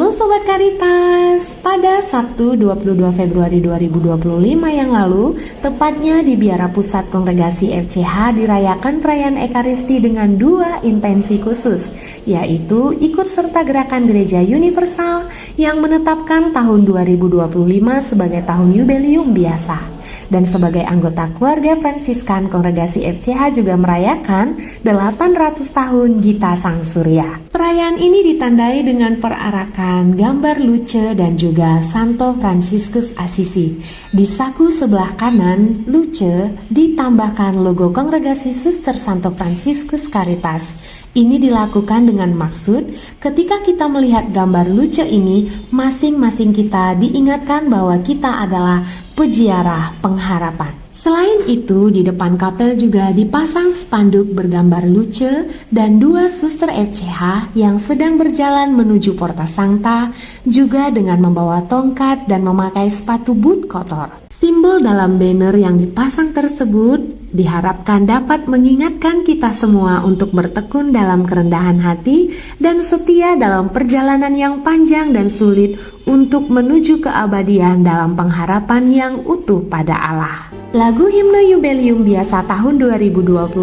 Halo Sobat Karitas, pada Sabtu 22 Februari 2025 yang lalu, tepatnya di Biara Pusat Kongregasi FCH dirayakan perayaan Ekaristi dengan dua intensi khusus, yaitu ikut serta gerakan Gereja Universal yang menetapkan tahun 2025 sebagai tahun Yubelium biasa. Dan sebagai anggota keluarga Fransiskan Kongregasi FCH juga merayakan 800 tahun Gita Sang Surya. Perayaan ini ditandai dengan perarakan gambar Luce dan juga Santo Fransiskus Assisi. Di saku sebelah kanan Luce ditambahkan logo Kongregasi Suster Santo Fransiskus Caritas. Ini dilakukan dengan maksud ketika kita melihat gambar Luce ini, masing-masing kita diingatkan bahwa kita adalah peziarah pengharapan. Selain itu, di depan kapel juga dipasang spanduk bergambar Luce dan dua suster FCH yang sedang berjalan menuju Porta Sancta, juga dengan membawa tongkat dan memakai sepatu boot kotor. Simbol dalam banner yang dipasang tersebut diharapkan dapat mengingatkan kita semua untuk bertekun dalam kerendahan hati dan setia dalam perjalanan yang panjang dan sulit untuk menuju keabadian dalam pengharapan yang utuh pada Allah. Lagu himne Yubelium biasa tahun 2025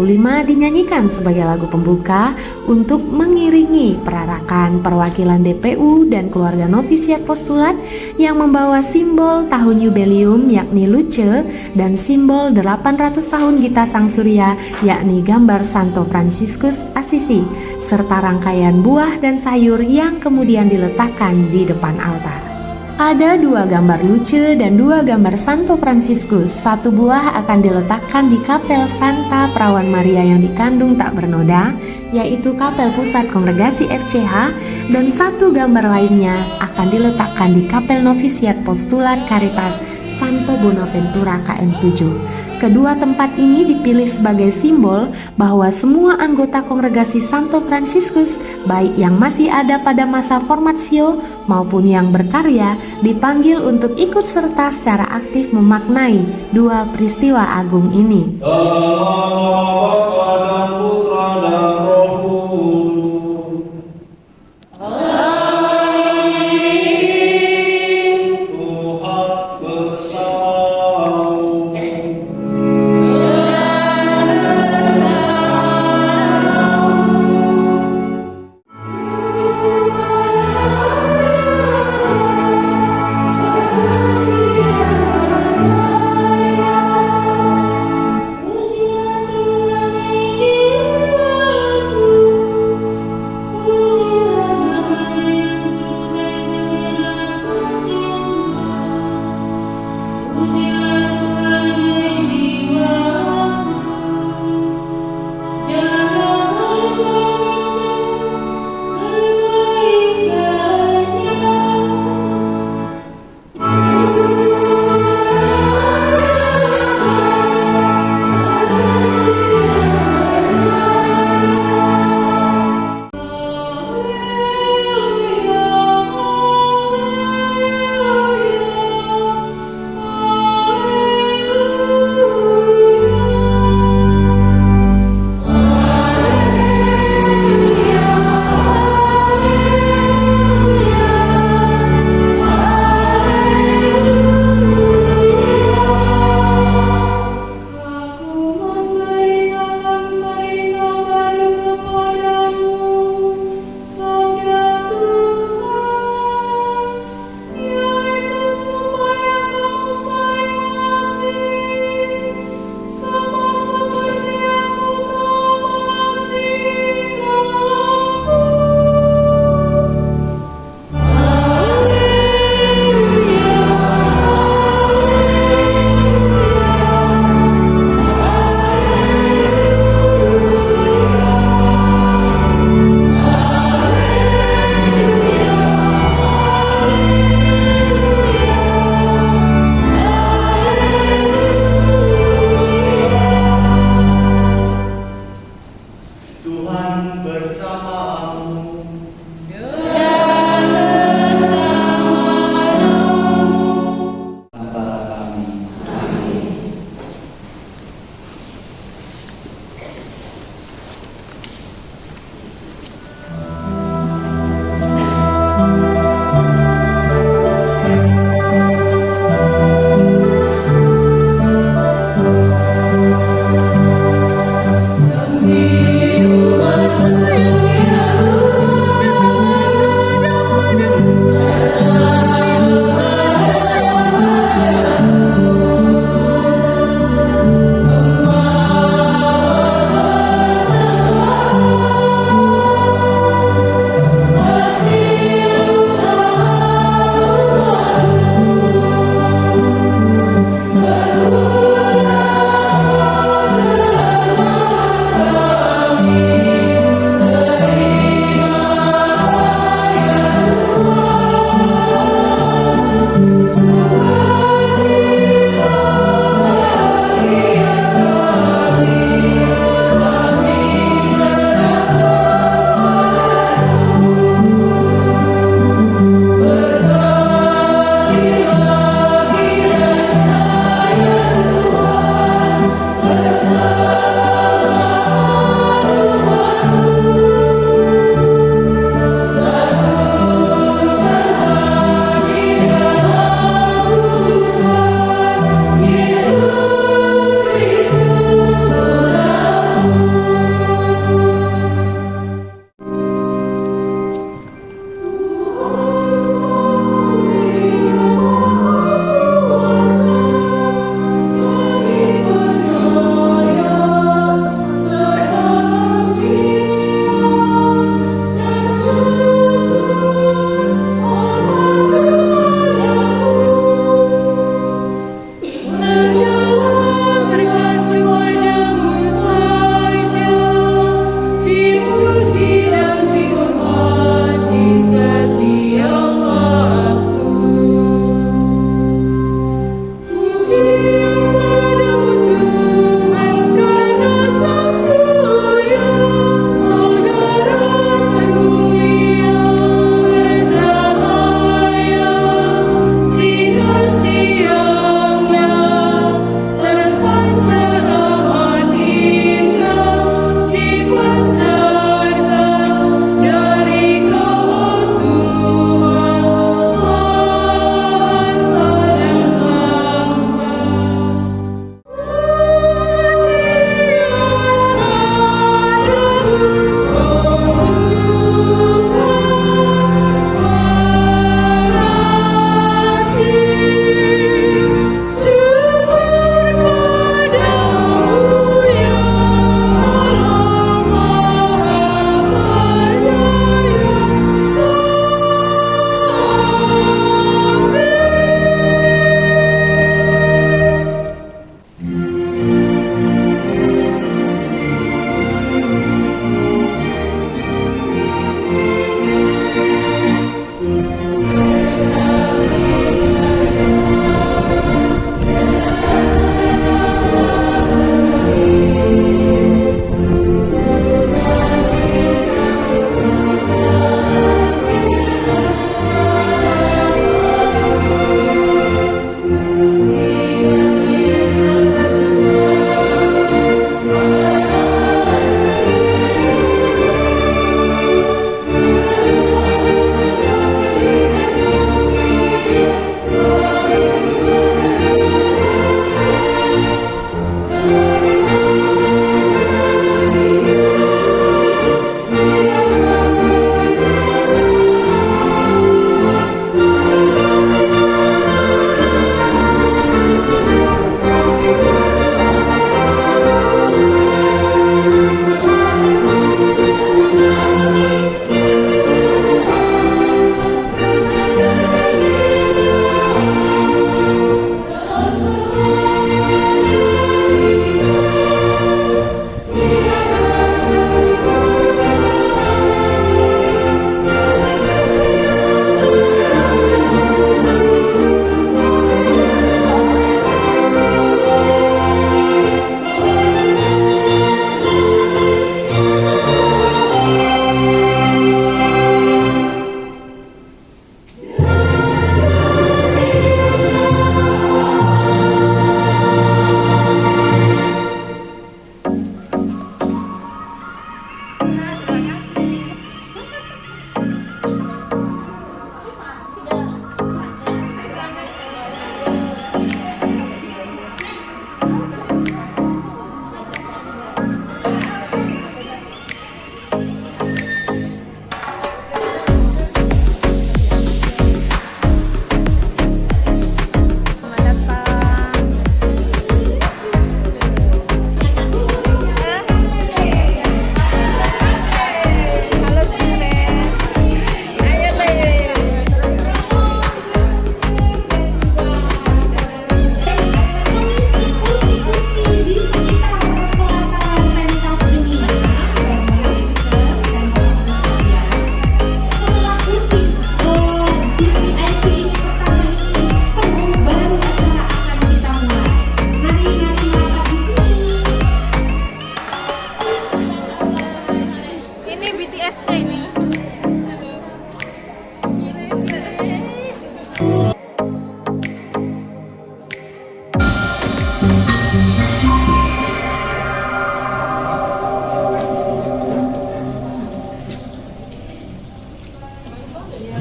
dinyanyikan sebagai lagu pembuka untuk mengiringi perarakan perwakilan DPU dan keluarga novisiat postulat yang membawa simbol tahun Yubelium yakni Luce dan simbol 800 tahun Gita Sang Surya yakni gambar Santo Fransiskus Assisi serta rangkaian buah dan sayur yang kemudian diletakkan di depan altar. Ada dua gambar Luce dan dua gambar Santo Fransiskus. Satu buah akan diletakkan di Kapel Santa Perawan Maria yang dikandung tak bernoda, yaitu Kapel Pusat Kongregasi FCH, dan satu gambar lainnya akan diletakkan di Kapel Novisiat Postulat Caritas Santo Bonaventura KM7. Kedua tempat ini dipilih sebagai simbol bahwa semua anggota Kongregasi Santo Fransiskus, baik yang masih ada pada masa formatio maupun yang berkarya, dipanggil untuk ikut serta secara aktif memaknai dua peristiwa agung ini.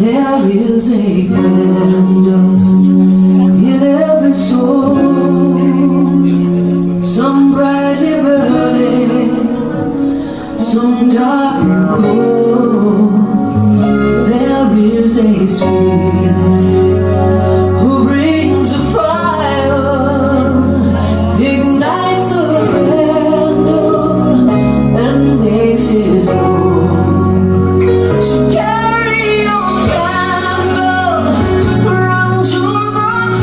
There is a candle in every soul, some brightly burning, some dark and cold. There is a spirit who brings a fire, ignites a candle, and makes his own. So carry your candle, run to the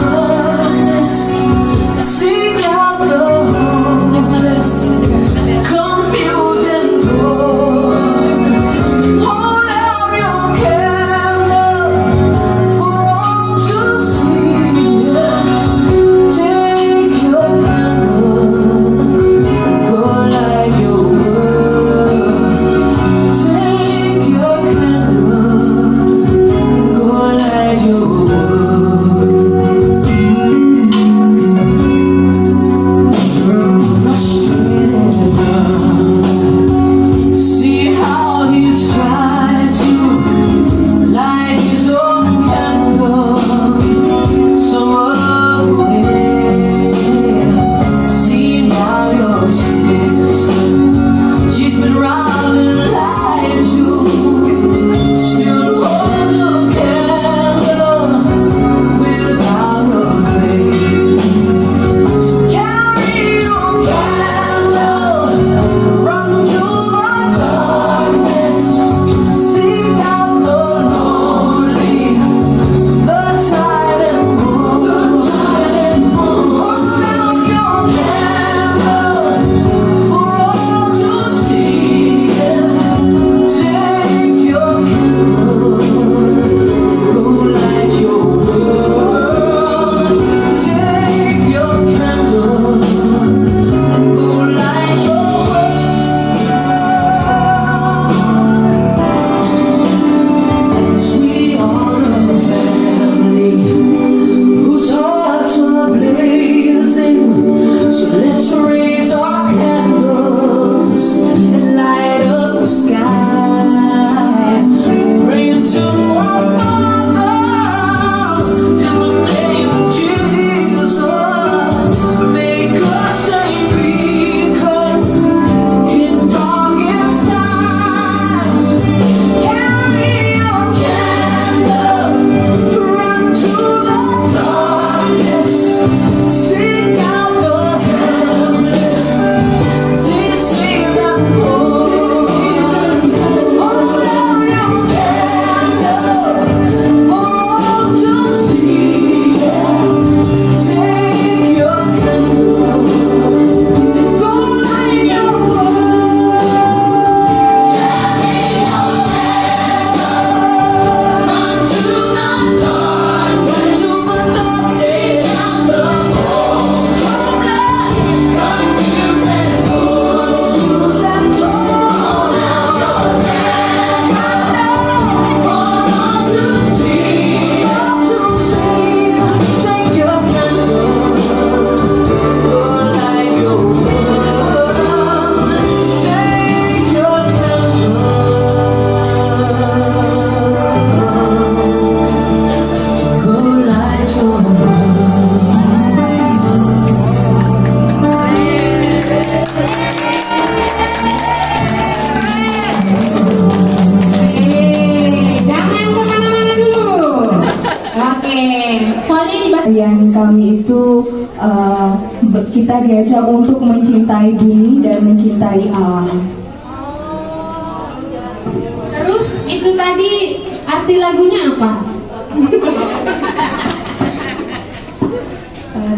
darkness, seek out the hopeless, confused and bored. Hold out your candle for all to see. Take your candle, go light your world. Take your candle, go light your world. Frustrated now, see how he's trying to light his own candle some other way. See now your sister, she's been robbing, lying to, still holds a candle without a flame. So carry your candle, run to the darkness, seek out the lonely, the tired and moved. Hold out your candle for all to see. Take your candle, go light your world. Take your candle, go light your world. 'Cause we are a family whose hearts are blazing. So let's raise our candles and light up the sky, praying to our Father in the name of Jesus. Make us a beacon in darkest times. Carry your candle, run to the darkness, seek out the helpless, deceive and hold. Hold out your candle for all to see. Take your candle, go light your world. Carry your candle, run to the darkness, seek out the hopeless, confused and torn. Hold out your candle for all to see. Take your candle, go light your world. Take your candle, go light your Jangan kemana-mana dulu. Oke, soalnya ini Yang kami itu kita diajak untuk mencintai bumi dan mencintai alam. terus itu tadi arti lagunya apa?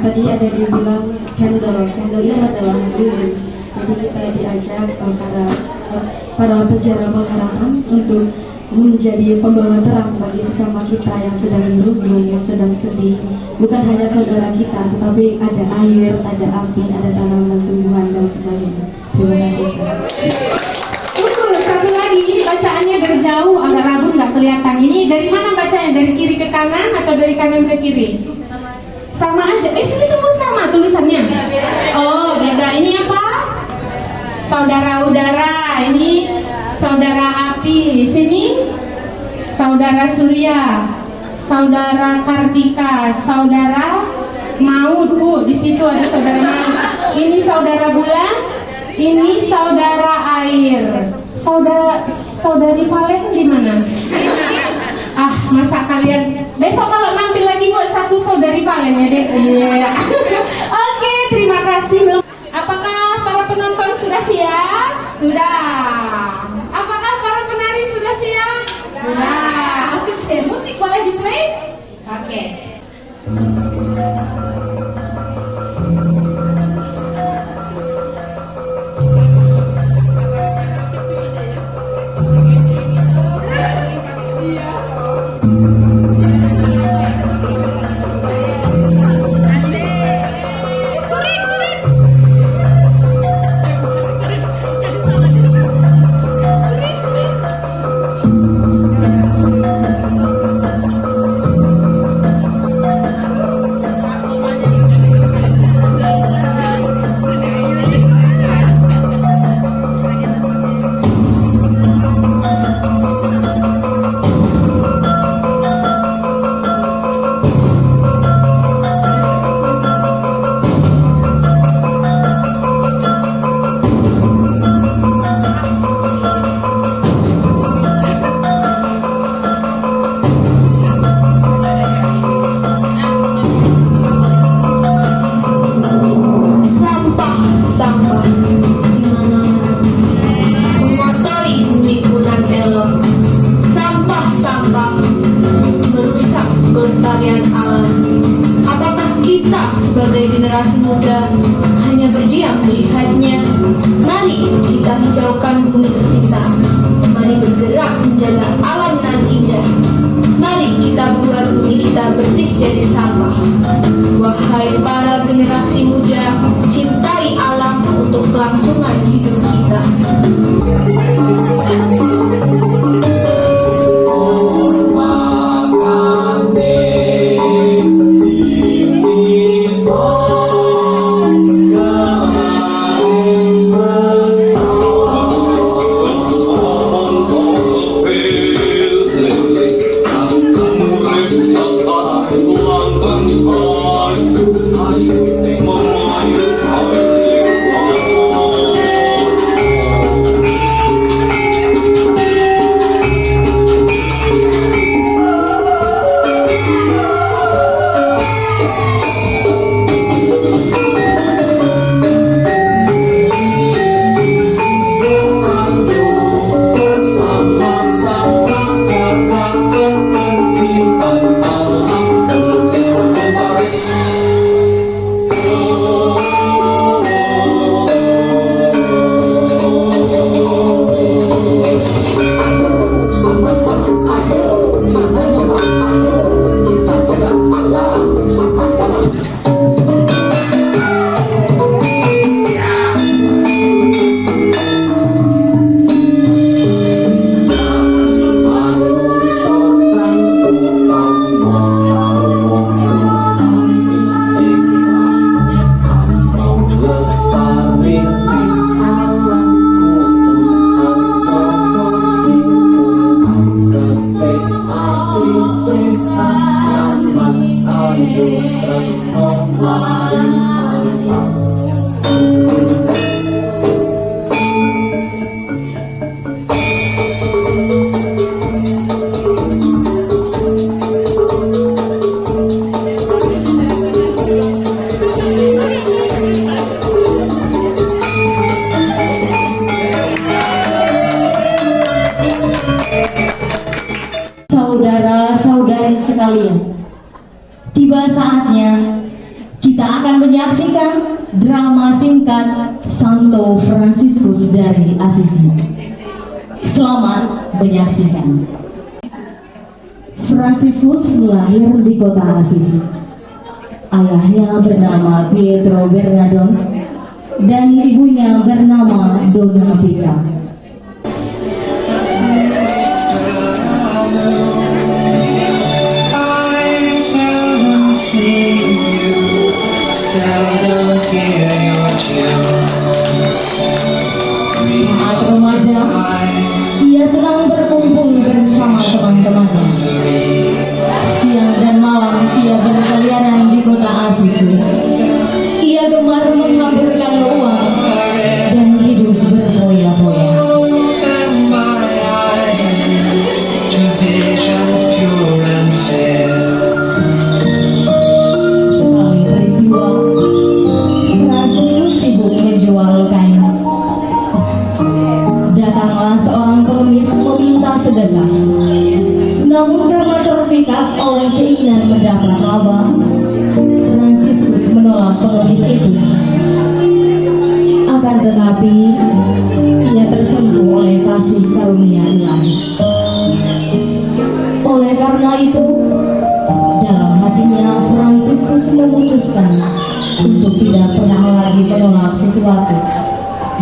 Tadi ada dibilang candle itu adalah bumi. Jadi kita diajak para peziarah pengharapan untuk menjadi pembawa terang bagi sesama kita yang sedang berlindung, yang sedang sedih. Bukan hanya saudara kita, tetapi ada air, ada api, ada tanaman, tumbuhan, dan sebagainya. Terima kasih. Tunggu, satu lagi, ini bacaannya dari jauh, agak rabun, nggak kelihatan. Ini dari mana bacanya? Dari kiri ke kanan atau dari kanan ke kiri? Sama aja. Sini semua sama tulisannya. Oh, beda. Ini apa? Saudara udara. Ini saudara api. Di sini Saudara Surya, Saudara Kartika, Saudara Maud. Di situ ada Saudara Maud. Ini Saudara Bulan, ini Saudara Air. Saudari Palen di mana? Masa kalian besok kalau nampil lagi buat satu Saudari Palen ya deh. Iya. Oke, terima kasih. Apakah para penonton sudah siap? Sudah. Apakah para penari sudah siap? Sudah. Oke, musik boleh di-play? Oke. Sebagai generasi muda hanya berdiam melihatnya. Mari kita hijaukan bumi tercinta. Mari bergerak menjaga alam nan indah. Mari kita buat bumi kita bersih dari sampah. Wahai para generasi muda, cintai alam untuk kelangsungan hidup kita. Saudara-saudari sekalian, tiba saatnya kita akan menyaksikan drama singkat Santo Fransiskus dari Assisi. Selamat menyaksikan. Fransiskus lahir di kota Assisi. Ayahnya bernama Pietro Bernardone dan ibunya bernama Donna Pita. Saat remaja, ia sedang berkumpul bersama teman-temannya. oleh keinginan mendapat laba, Fransiskus menolak pengemis itu. Akan tetapi, ia tersentuh oleh kasih karunia Ilahi. Oleh karena itu, dalam hatinya Fransiskus memutuskan untuk tidak pernah lagi menolak sesuatu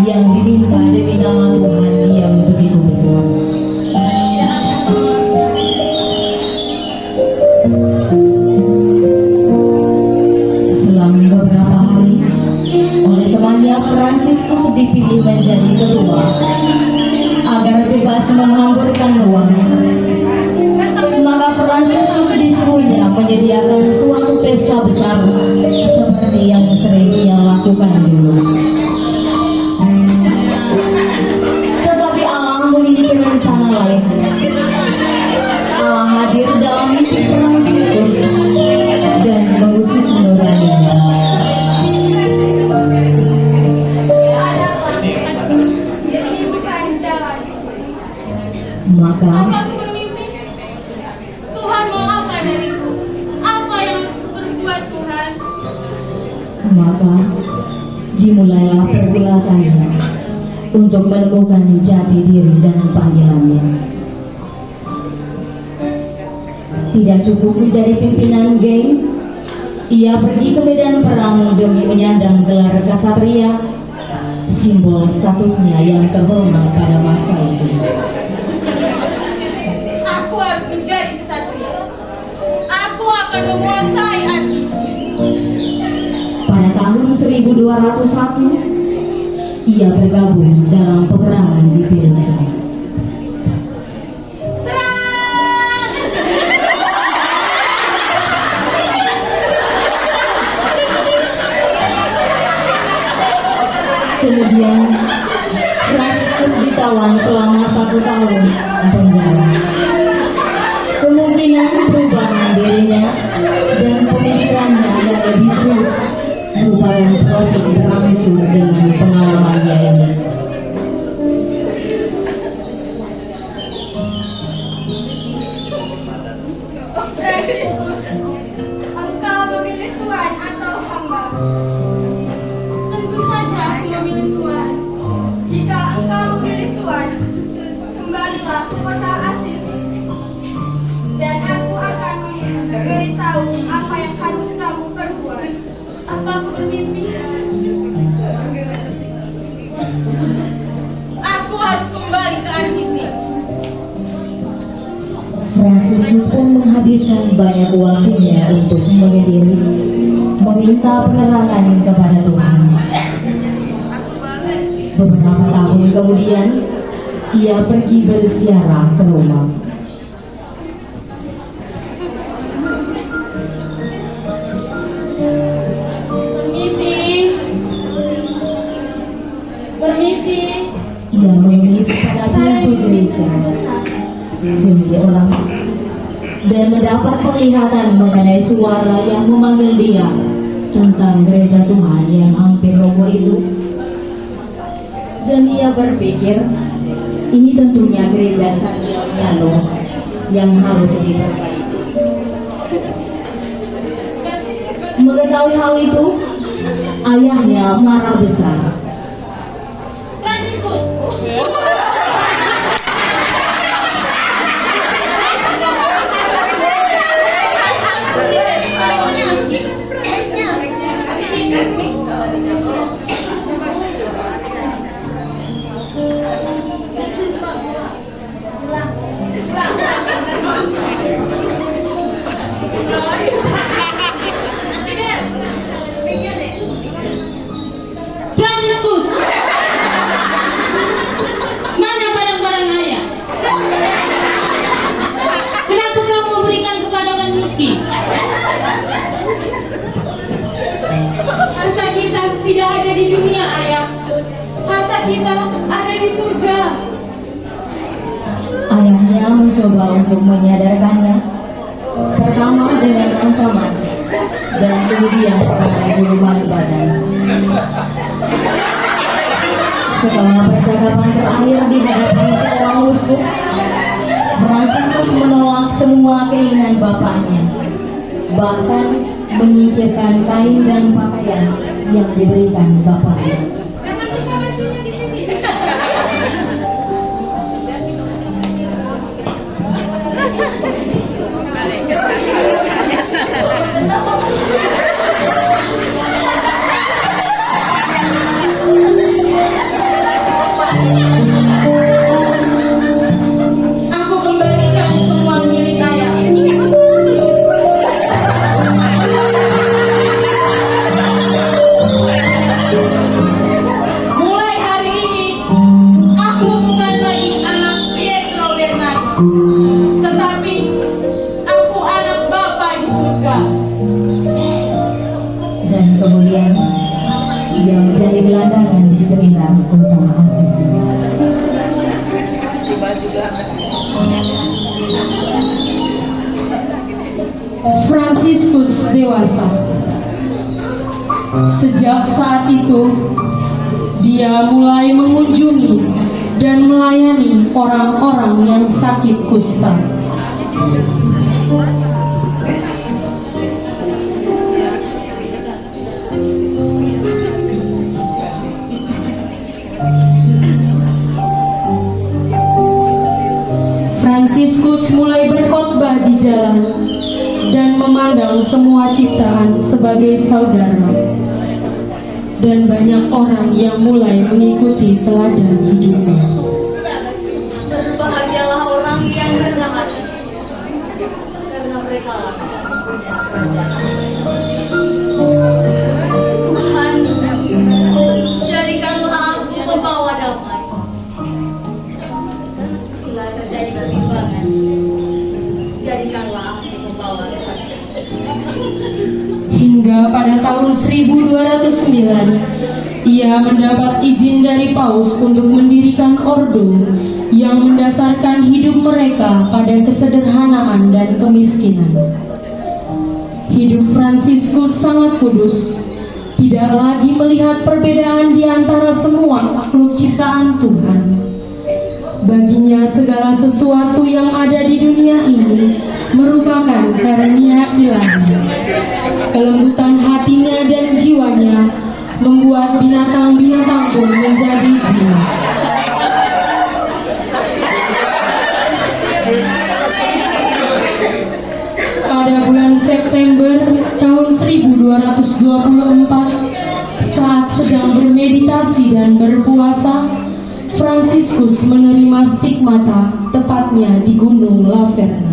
yang diminta demi nama Tuhan yang begitu besar. Selang beberapa hari, oleh temannya Fransiskus dipilih menjadi ketua agar bebas menghamburkan ruang. Maka Fransiskus disuruhnya menyediakan suatu pesta besar seperti yang sering ia lakukan dulu. Tetapi Allah memiliki rencana lain. Allah hadir dalam mimpi Fransiskus dan mengusik nuraninya. Maka Aku bermimpi. Tuhan mau apa dariku? Apa yang harus kuperbuat Tuhan? maka dimulailah pergulatannya untuk menemukan jati diri dan panggilannya. Tidak cukup menjadi pimpinan geng, ia pergi ke medan perang demi menyandang gelar kasatria, simbol statusnya yang terhormat pada masa itu. Aku harus menjadi kesatria. Aku akan menguasai Asisi. Pada tahun 1201, ia bergabung dalam peperangan di Piruzza. Serang! Kemudian Fransiskus ditawan selama 1 tahun penjara. Kemungkinan perubahan dirinya dan pemikirannya yang lebih serius merupakan proses berangsur dengan pengalamannya ini. Fransiskus, engkau memilih Tuhan atau hamba? Tentu saja aku memilih Tuhan. Jika engkau memilih Tuhan, kembalilah ke kota Asis, dan aku akan memberitahu apa yang harus kamu perbuat. Apa aku bermimpi? Aku harus kembali ke Asisi. Fransiskus pun menghabiskan banyak waktunya untuk menyendiri, meminta penerangan kepada Tuhan. Beberapa tahun kemudian, ia pergi berziarah ke Roma. Permisi. Permisi. Ia mengemis pada pintu gereja demi orang dan mendapat penglihatan mengenai suara yang memanggil dia tentang gereja Tuhan yang hampir roboh itu. Dan ia berpikir, ini tentunya gereja San Damiano yang harus diperbaiki. Mengetahui hal itu, ayahnya marah besar. Fransiskus. Fransiskus, mana barang-barang ayah? Kenapa kau memberikan kepada orang miskin? Harta kita tidak ada di dunia, ayah. Harta kita ada di surga. Ayahnya mencoba untuk menyadarkannya, pertama dengan ancaman dan kemudian dengan gulungan badan. Setelah percakapan terakhir di hadapan seorang uskup, Fransiskus menolak semua keinginan bapaknya, bahkan menyingkirkan kain dan pakaian yang diberikan bapaknya. Aku kembalikan semua milik ayah. Mulai hari ini, aku bukan lagi anak Pietro Bernardo, tetapi aku anak Bapa di surga. Dan kemudian ia menjadi gelandangan di sekitar kota Assisi. Fransiskus dewasa. Sejak saat itu, dia mulai mengunjungi dan melayani orang-orang yang sakit kusta. Fransiskus mulai berkhotbah di jalan dan memandang semua ciptaan sebagai saudara. Dan banyak orang yang mulai mengikuti teladan hidupnya. Berbahagialah orang yang rendah hati, karena mereka lah yang mempunyai kerajaan. Tuhan, jadikanlah aku pembawa damai. Bila terjadi kebimbangan, jadikanlah aku pembawa kasih. Hingga pada tahun 1209, ia mendapat izin dari Paus untuk mendirikan ordo yang mendasarkan hidup mereka pada kesederhanaan dan kemiskinan. Hidup Fransiskus sangat kudus, tidak lagi melihat perbedaan di antara semua makhluk ciptaan Tuhan. Baginya segala sesuatu yang ada di dunia ini merupakan karunia ilahi. Kelembutan hatinya dan jiwanya membuat binatang-binatang pun menjadi jinak. Pada bulan September tahun 1224, saat sedang bermeditasi dan berpuasa, Fransiskus menerima stigmata, tepatnya di Gunung Laverna.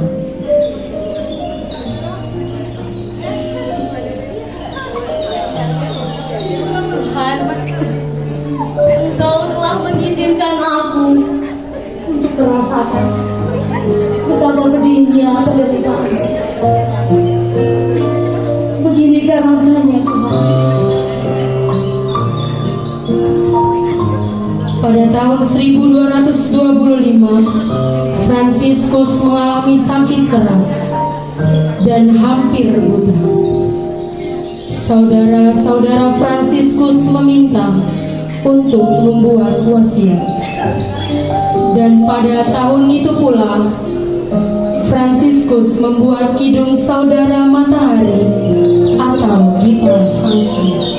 Tuhan, Engkau telah mengizinkan aku untuk merasakan betapa pedihnya penderitaan. Beginikah rasanya, Tuhan? Pada tahun 1225, Fransiskus mengalami sakit keras dan hampir buta. Saudara-saudara Fransiskus meminta untuk membuat wasiat. Dan pada tahun itu pula, Fransiskus membuat kidung Saudara Matahari atau Gita Sang Surya.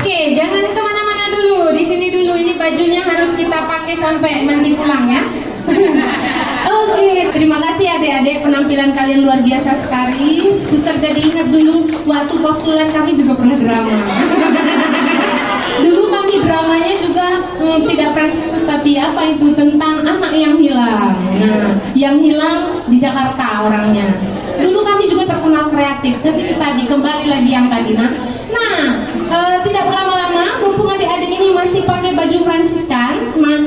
Oke, jangan kemana-mana dulu. Di sini dulu. Ini bajunya harus kita pakai sampai nanti pulang ya. Oke, terima kasih adik-adik, penampilan kalian luar biasa sekali. Suster jadi ingat dulu waktu postulan kami juga pernah drama. Dulu kami dramanya juga tidak Fransiskus tapi apa itu tentang anak yang hilang. Nah, yang hilang di Jakarta orangnya. Dulu kami juga terkenal kreatif, tapi itu tadi kembali lagi yang tadi. Nah, tidak berlama-lama mumpung adik-adik ini masih pakai baju Fransiskan, maka